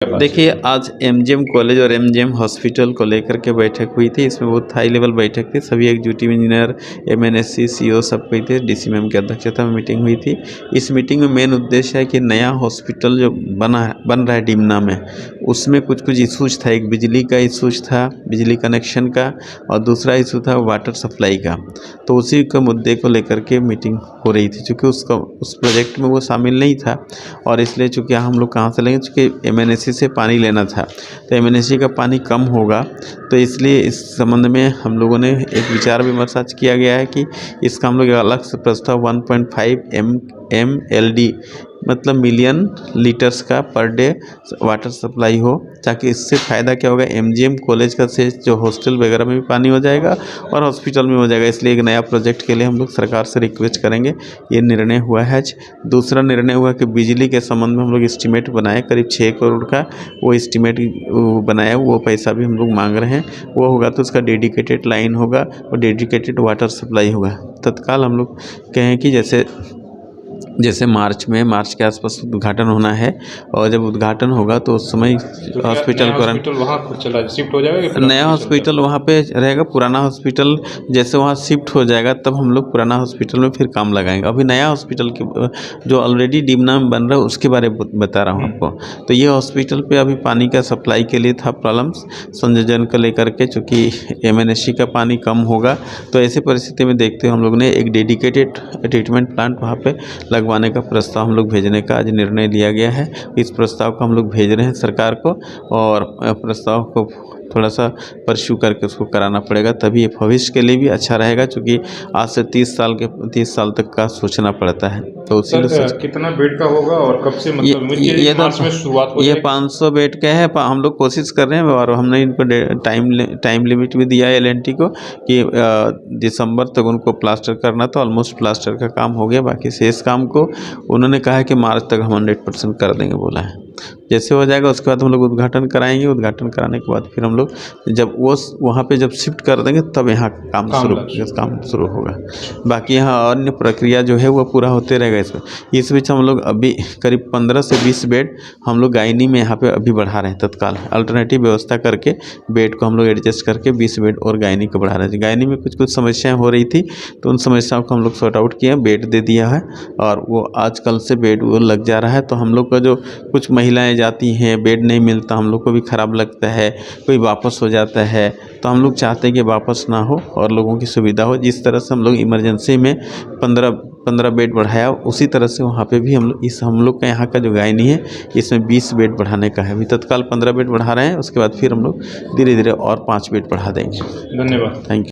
देखिए, आज MGM college और एमजीएम हॉस्पिटल को लेकर के बैठक हुई थी। इसमें बहुत हाई लेवल बैठक थी। सभी एग्जीक्यूटिव इंजीनियर, एमएनएससी, सीईओ सब कोई थे। डीसी मैम की अध्यक्षता में मीटिंग हुई थी। इस मीटिंग में मेन उद्देश्य है कि नया हॉस्पिटल जो बन रहा है डिमना में, उसमें कुछ इशूज़ था। एक बिजली का इशूज़ था, बिजली कनेक्शन का, और दूसरा इशू था वाटर सप्लाई का। तो उसी के मुद्दे को लेकर के मीटिंग हो रही थी। चूँकि उस प्रोजेक्ट में वो शामिल नहीं था, और इसलिए चूँकि हम लोग कहाँ से लेंगे, चूँकि एमएनएससी से पानी लेना था, तो एमएनएससी का पानी कम होगा, तो इसलिए इस संबंध में हम लोगों ने एक विचार विमर्श आज किया गया है कि इसका हम लोग अलग से प्रस्ताव 1.5 MLD मतलब मिलियन लीटर्स का पर डे वाटर सप्लाई हो, ताकि इससे फ़ायदा क्या होगा, एमजीएम कॉलेज का से जो हॉस्टल वगैरह में भी पानी हो जाएगा और हॉस्पिटल में हो जाएगा। इसलिए एक नया प्रोजेक्ट के लिए हम लोग सरकार से रिक्वेस्ट करेंगे। ये निर्णय हुआ है। दूसरा निर्णय हुआ कि बिजली के संबंध में हम लोग एस्टीमेट बनाए करीब 6 करोड़ का, वो एस्टीमेट बनाया, वो पैसा भी हम लोग मांग रहे हैं। वो होगा तो उसका डेडिकेटेड लाइन होगा और डेडिकेटेड वाटर सप्लाई होगा। तत्काल हम लोग कहें कि जैसे मार्च के आसपास उद्घाटन होना है, और जब उद्घाटन होगा तो उस समय हॉस्पिटल वहाँ चला शिफ्ट हो जाएगा। नया हॉस्पिटल वहाँ पे रहेगा। पुराना हॉस्पिटल जैसे वहाँ शिफ्ट हो जाएगा तब हम लोग पुराना हॉस्पिटल में फिर काम लगाएंगे। अभी नया हॉस्पिटल के जो ऑलरेडी डिमना में बन रहा है उसके बारे में बता रहा हूँ आपको। तो ये हॉस्पिटल पे अभी पानी का सप्लाई के लिए था प्रॉब्लम्स संयोजन को लेकर के, चूँकि एमएनएससी का पानी कम होगा, तो ऐसी परिस्थिति में देखते हुए हम लोग ने एक डेडिकेटेड ट्रीटमेंट प्लांट वहाँ पे लगवाने का प्रस्ताव हम लोग भेजने का आज निर्णय लिया गया है। इस प्रस्ताव को हम लोग भेज रहे हैं सरकार को, और प्रस्ताव को थोड़ा सा परस्यू करके उसको कराना पड़ेगा, तभी ये भविष्य के लिए भी अच्छा रहेगा। क्योंकि आज से 30 साल तक का सोचना पड़ता है। तो उसी कितना बेड का होगा और कब से, मतलब ये मार्च में शुरुआत हो ये जाएगी? 500 बेड का है। हम लोग कोशिश कर रहे हैं, और हमने इनको टाइम लिमिट भी दिया है एलएनटी को कि दिसंबर तक उनको प्लास्टर करना था। ऑलमोस्ट प्लास्टर का काम हो गया, बाकी शेष काम को उन्होंने कहा है कि मार्च तक हम 100% कर देंगे बोला है। जैसे हो जाएगा उसके बाद हम लोग उद्घाटन कराएंगे। उद्घाटन कराने के बाद फिर हम लोग जब वो वहाँ पे जब शिफ्ट कर देंगे तब यहाँ काम शुरू होगा। बाकी यहाँ अन्य प्रक्रिया जो है वो पूरा होते रहेगा। इसमें इस बीच हम लोग अभी करीब 15 से 20 बेड हम लोग गायनी में यहाँ पे अभी बढ़ा रहे हैं। तत्काल अल्टरनेटिव व्यवस्था करके बेड को हम लोग एडजस्ट करके 20 बेड और गायनी को बढ़ा रहे हैं। गायनी में कुछ समस्याएँ हो रही थी, तो उन समस्याओं को हम लोग सॉर्ट आउट किए, बेड दे दिया है, और वो आजकल से बेड वो लग जा रहा है। तो हम लोग का जो कुछ महिलाएं जाती हैं, बेड नहीं मिलता, हम लोग को भी ख़राब लगता है, कोई वापस हो जाता है, तो हम लोग चाहते हैं कि वापस ना हो और लोगों की सुविधा हो। जिस तरह से हम लोग इमरजेंसी में 15 बेड बढ़ाया, उसी तरह से वहाँ पे भी हम लोग का यहाँ का जो गायनी है इसमें 20 बेड बढ़ाने का है। अभी तत्काल 15 बेड बढ़ा रहे हैं, उसके बाद फिर हम लोग धीरे धीरे और 5 बेड बढ़ा देंगे। धन्यवाद। Thank you.